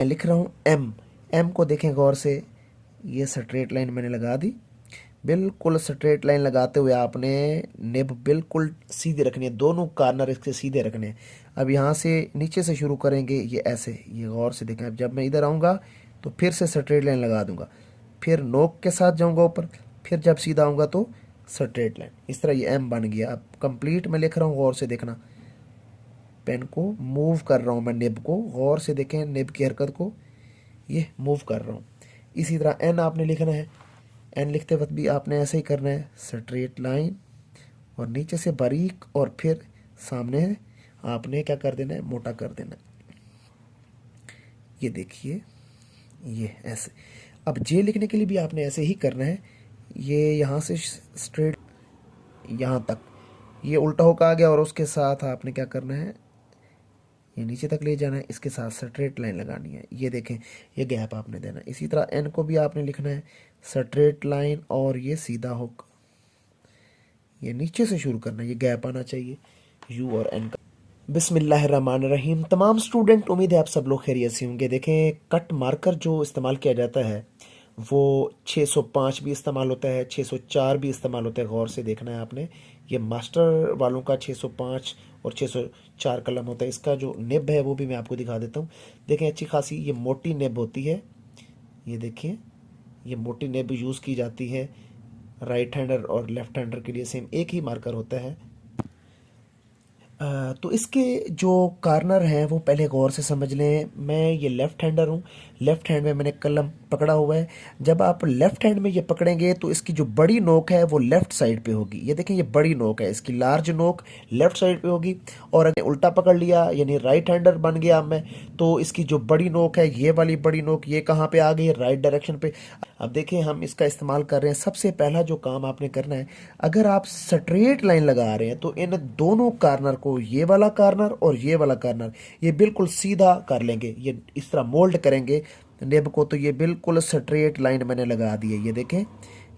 मैं लिख रहा हूँ एम। एम को देखें गौर से, ये स्ट्रेट लाइन मैंने लगा दी। बिल्कुल स्ट्रेट लाइन लगाते हुए आपने निब बिल्कुल सीधे रखनी है, दोनों कॉर्नर इसके सीधे रखने हैं। अब यहाँ से नीचे से शुरू करेंगे, ये ऐसे, ये गौर से देखें। अब जब मैं इधर आऊँगा तो फिर से स्ट्रेट लाइन लगा दूंगा, फिर नोक के साथ जाऊँगा ऊपर, फिर जब सीधा आऊँगा तो स्ट्रेट लाइन। इस तरह ये एम बन गया। अब कंप्लीट मैं लिख रहा हूँ, गौर से देखना। पेन को मूव कर रहा हूँ मैं, निब को गौर से देखें, निब की हरकत को ये मूव कर रहा हूँ। इसी तरह एन आपने लिखना है। एन लिखते वक्त भी आपने ऐसे ही करना है, स्ट्रेट लाइन और नीचे से बारीक और फिर सामने आपने क्या कर देना है, मोटा कर देना है। ये देखिए, ये ऐसे। अब जे लिखने के लिए भी आपने ऐसे ही करना है। ये यहाँ से स्ट्रेट यहाँ तक ये उल्टा होकर आ गया और उसके साथ आपने क्या करना है, ये नीचे तक ले जाना है, इसके साथ स्ट्रेट लाइन लगानी है। ये देखें, ये गैप आपने देना है। इसी तरह एन को भी आपने लिखना है, स्ट्रेट लाइन और ये सीधा हुक, ये नीचे से शुरू करना है, ये गैप आना चाहिए यू और एन का। बिस्मिल्लाहिर्रहमानिर्रहीम। तमाम स्टूडेंट, उम्मीद है आप सब लोग खैरियत से होंगे। देखें, कट मार्कर जो इस्तेमाल किया जाता है वो 605 भी इस्तेमाल होता है, 604 भी इस्तेमाल होता है। गौर से देखना है आपने। ये मास्टर वालों का 605 और 604 कलम होता है। इसका जो निब है वो भी मैं आपको दिखा देता हूँ। देखें, अच्छी खासी ये मोटी निब होती है। ये देखिए, ये मोटी निब यूज़ की जाती है राइट हैंडर और लेफ्ट हैंडर के लिए। सेम एक ही मार्कर होता है। तो इसके जो कॉर्नर हैं वो पहले गौर से समझ लें। मैं ये लेफ़्ट हैंडर हूँ, लेफ़्ट हैंड में मैंने कलम पकड़ा हुआ है। जब आप लेफ़्ट हैंड में ये पकड़ेंगे तो इसकी जो बड़ी नोक है वो लेफ़्ट साइड पे होगी। ये देखें, ये बड़ी नोक है, इसकी लार्ज नोक लेफ़्ट साइड पे होगी। और अगर उल्टा पकड़ लिया, यानी राइट हैंडर बन गया मैं, तो इसकी जो बड़ी नोक है, ये वाली बड़ी नोक, ये कहाँ पे आ गई, राइट डायरेक्शन पे। अब देखिए, हम इसका इस्तेमाल कर रहे हैं। सबसे पहला जो काम आपने करना है, अगर आप स्ट्रेट लाइन लगा रहे हैं तो इन दोनों कॉर्नर को, ये वाला कॉर्नर और ये वाला कॉर्नर, ये बिल्कुल सीधा कर लेंगे। ये इस तरह मोल्ड करेंगे निब को। तो ये बिल्कुल स्ट्रेट लाइन मैंने लगा दी है। ये देखें,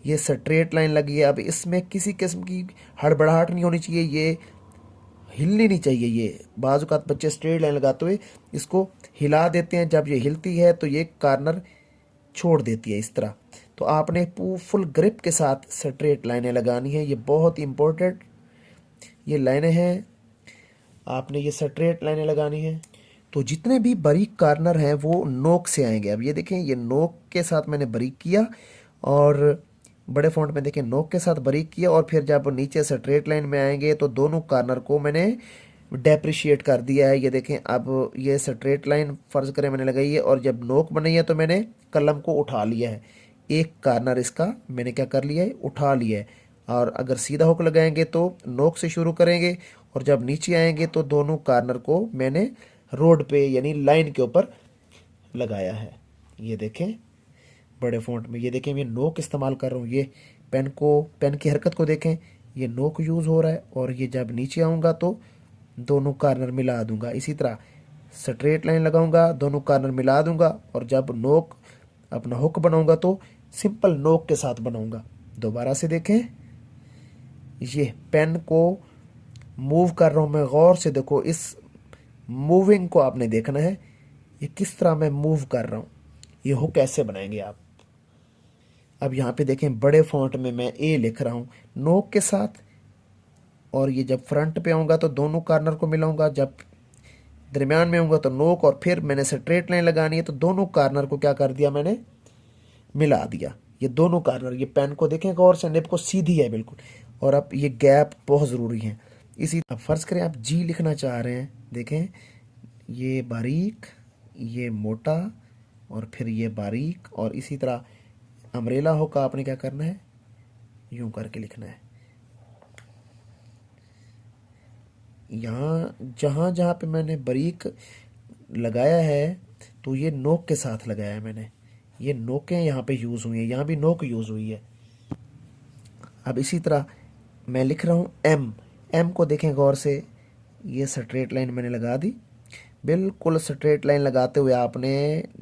ये स्ट्रेट लाइन लगी है। अब इसमें किसी किस्म की हड़बड़ाहट नहीं होनी चाहिए, ये हिलनी नहीं चाहिए। ये बाजू का बच्चे स्ट्रेट लाइन लगाते हुए इसको हिला देते हैं। जब ये हिलती है तो ये कॉर्नर छोड़ देती है इस तरह। तो आपने फुल ग्रिप के साथ स्ट्रेट लाइनें लगानी है। ये बहुत ही इम्पोर्टेंट ये लाइनें हैं, आपने ये स्ट्रेट लाइनें लगानी है। तो जितने भी बारीक कॉर्नर हैं वो नोक से आएंगे। अब ये देखें, ये नोक के साथ मैंने बारीक किया और बड़े फॉन्ट में देखें नोक के साथ बारीक किया। और फिर जब नीचे स्ट्रेट लाइन में आएंगे तो दोनों कॉर्नर को मैंने डेप्रिशिएट कर दिया है। ये देखें, अब ये स्ट्रेट लाइन फर्ज करें मैंने लगाई है और जब नोक बनाई है तो मैंने कलम को उठा लिया है। एक कॉर्नर इसका मैंने क्या कर लिया है, उठा लिया है। और अगर सीधा हुक लगाएंगे तो नोक से शुरू करेंगे और जब नीचे आएंगे तो दोनों कॉर्नर को मैंने रोड पे यानी लाइन के ऊपर लगाया है। ये देखें बड़े फॉन्ट में। ये देखें, मैं नोक इस्तेमाल कर रहा हूँ। ये पेन को, पेन की हरकत को देखें, ये नोक यूज़ हो रहा है। और ये जब नीचे आऊँगा तो दोनों कॉर्नर मिला दूंगा। इसी तरह स्ट्रेट लाइन लगाऊंगा, दोनों कॉर्नर मिला दूंगा। और जब नोक अपना हुक बनाऊंगा तो सिंपल नोक के साथ बनाऊंगा। दोबारा से देखें, ये पेन को मूव कर रहा हूँ मैं, गौर से देखो। इस मूविंग को आपने देखना है, ये किस तरह मैं मूव कर रहा हूँ। ये हुक कैसे बनाएंगे आप। अब यहाँ पे देखें, बड़े फॉन्ट में मैं ए लिख रहा हूँ नोक के साथ। और ये जब फ्रंट पे आऊँगा तो दोनों कॉर्नर को मिलाऊंगा, जब दरमियान में आऊँगा तो नोक। और फिर मैंने स्ट्रेट लाइन लगानी है तो दोनों कॉर्नर को क्या कर दिया, मैंने मिला दिया। ये दोनों कॉर्नर, ये पेन को देखें गौर से, निब को सीधी है बिल्कुल। और अब ये गैप बहुत ज़रूरी है। इसी अब फ़र्ज़ करें आप जी लिखना चाह रहे हैं। देखें, ये बारीक, ये मोटा और फिर ये बारीक। और इसी तरह अम्ब्रेला होगा, आपने क्या करना है, यूं करके लिखना है। यहाँ जहाँ जहाँ पे मैंने बारीक लगाया है तो ये नोक के साथ लगाया है मैंने। ये नोकें यहाँ पे यूज़ हुई हैं, यहाँ भी नोक यूज़ हुई है। अब इसी तरह मैं लिख रहा हूँ एम। एम को देखें गौर से, ये स्ट्रेट लाइन मैंने लगा दी। बिल्कुल स्ट्रेट लाइन लगाते हुए आपने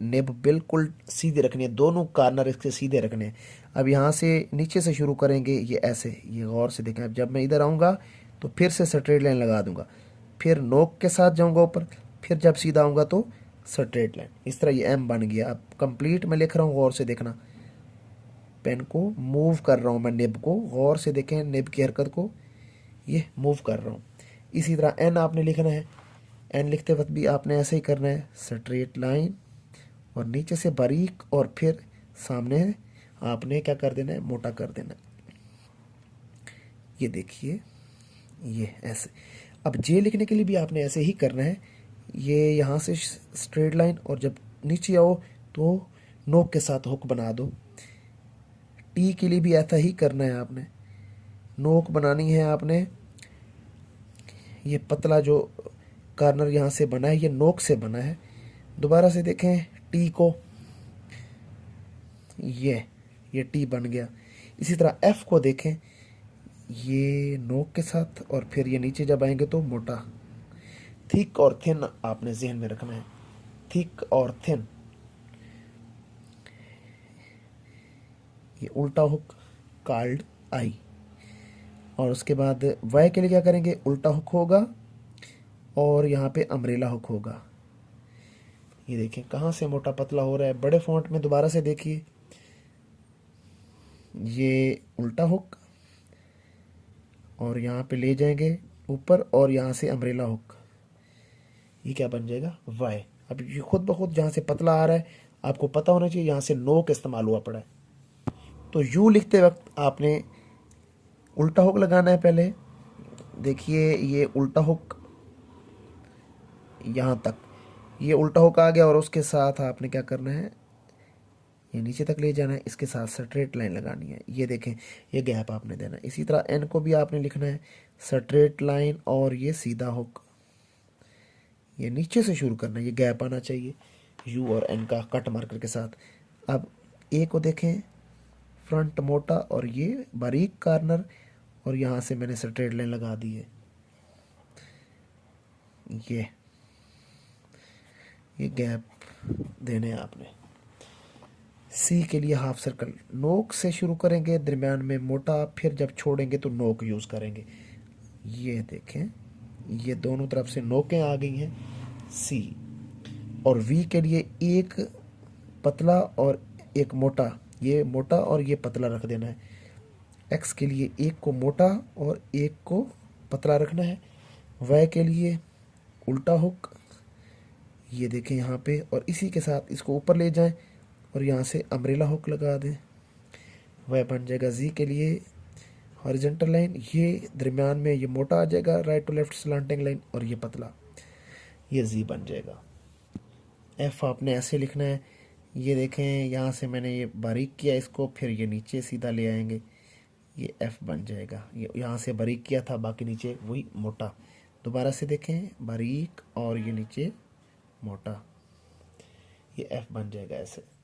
निब बिल्कुल सीधे रखनी है, दोनों कॉर्नर इसके सीधे रखने हैं। अब यहाँ से नीचे से शुरू करेंगे, ये ऐसे, ये गौर से देखें। अब जब मैं इधर आऊँगा तो फिर से स्ट्रेट लाइन लगा दूंगा, फिर नोक के साथ जाऊँगा ऊपर, फिर जब सीधा आऊँगा तो स्ट्रेट लाइन। इस तरह ये एम बन गया। अब कंप्लीट मैं लिख रहा हूँ, गौर से देखना, पेन को मूव कर रहा हूँ मैं, निब को गौर से देखें, निब की हरकत को ये मूव कर रहा हूँ। इसी तरह एन आपने लिखना है, एन लिखते वक्त भी आपने ऐसे ही करना है, स्ट्रेट लाइन और नीचे से बारीक और फिर सामने आपने क्या कर देना है, मोटा कर देना है। ये देखिए ये ऐसे। अब जे लिखने के लिए भी आपने ऐसे ही करना है, ये यहाँ से स्ट्रेट लाइन और जब नीचे आओ तो नोक के साथ हुक बना दो। टी के लिए भी ऐसा ही करना है आपने, नोक बनानी है आपने। ये पतला जो कार्नर यहाँ से बना है ये नोक से बना है। दोबारा से देखें टी को, ये टी बन गया। इसी तरह एफ को देखें, ये नोक के साथ और फिर ये नीचे जब आएंगे तो मोटा। थिक और थिन आपने जहन में रखना है, थिक और थिन। ये उल्टा हुक कॉल्ड आई। और उसके बाद वाई के लिए क्या करेंगे, उल्टा हुक होगा और यहाँ पे अम्ब्रेला हुक होगा। ये देखें कहाँ से मोटा पतला हो रहा है, बड़े फॉन्ट में दोबारा से देखिए, ये उल्टा हुक और यहाँ पे ले जाएंगे ऊपर और यहाँ से अम्ब्रेला हुक। ये क्या बन जाएगा, वाई। अब ये खुद ब खुद जहाँ से पतला आ रहा है आपको पता होना चाहिए यहाँ से नोक इस्तेमाल हुआ पड़ा है। तो यू लिखते वक्त आपने उल्टा हुक लगाना है पहले। देखिए ये उल्टा हुक यहाँ तक, ये उल्टा हुक आ गया और उसके साथ आपने क्या करना है, ये नीचे तक ले जाना है, इसके साथ स्ट्रेट लाइन लगानी है। ये देखें ये गैप आपने देना है। इसी तरह एन को भी आपने लिखना है, स्ट्रेट लाइन और ये सीधा हुक, ये नीचे से शुरू करना है, ये गैप आना चाहिए यू और एन का कट मार्कर के साथ। अब ए को देखें, फ्रंट मोटा और ये बारीक कार्नर और यहाँ से मैंने स्ट्रेट लाइन लगा दी है। ये गैप देने हैं आपने। सी के लिए हाफ सर्कल, नोक से शुरू करेंगे, दरमियान में मोटा, फिर जब छोड़ेंगे तो नोक यूज़ करेंगे। ये देखें ये दोनों तरफ से नोकें आ गई हैं सी। और वी के लिए एक पतला और एक मोटा, ये मोटा और ये पतला रख देना है। एक्स के लिए एक को मोटा और एक को पतला रखना है। वाई के लिए उल्टा हुक, ये देखें यहाँ पे, और इसी के साथ इसको ऊपर ले जाएं और यहाँ से अम्ब्रेला हुक लगा दें। वह बन जाएगा जी के लिए हॉरिजॉन्टल लाइन, ये दरमियान में ये मोटा आ जाएगा, right to left slanting line, और ये पतला, ये जी बन जाएगा। एफ आपने ऐसे लिखना है, ये देखें यहाँ से मैंने ये बारीक किया इसको, फिर ये नीचे सीधा ले आएंगे, ये एफ बन जाएगा। ये यहाँ से बारीक किया था, बाकी नीचे वही मोटा। दोबारा से देखें, बारीक और ये नीचे मोटा, ये एफ बन जाएगा ऐसे।